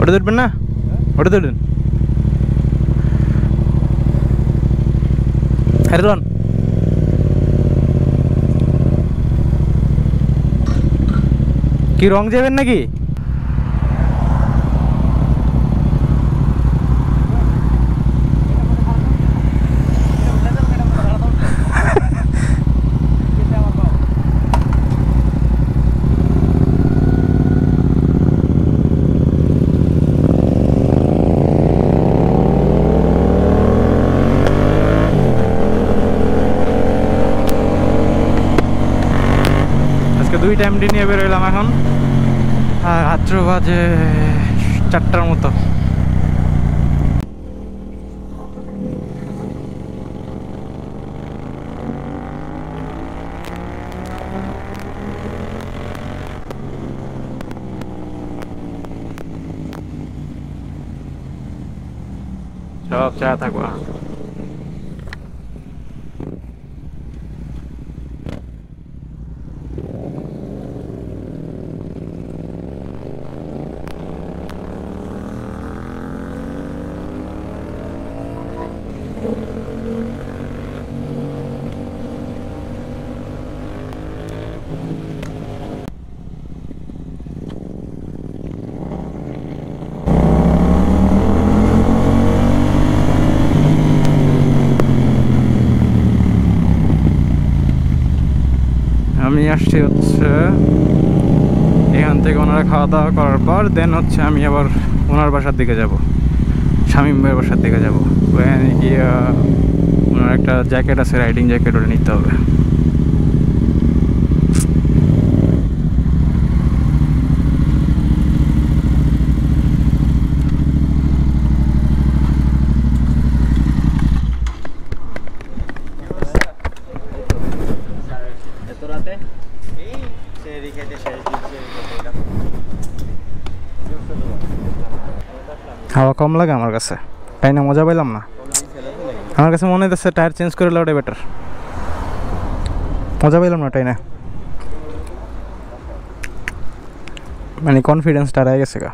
ওটা ধরবেন না, ওটা ধরবেন। হ্যাঁ কি রং যাবেন নাকি? দুই টাইমটি নিয়ে বেরোলাম এখন, আর রাত্র বাজে 4টার মতো। সব চা থাকবা। আমি আসছি হচ্ছে এখান থেকে, ওনারা খাওয়া দাওয়া করার পর দেন হচ্ছে আমি আবার ওনার বাসার দিকে যাব, শামীম ভাইয়ের বাসার দিকে যাব। ওখানে গিয়ে ওনার একটা জ্যাকেট আছে, রাইডিং জ্যাকেট, ওটা নিতে হবে। হাওয়া কম লাগে আমার কাছে, তাই না? মজা পাইলাম না। আমার কাছে মনে হচ্ছে টায়ার চেঞ্জ করে ওটাই বেটার। মজা পাইলাম না, তাই না? মানে কনফিডেন্সটা হারিয়ে গেছে গা।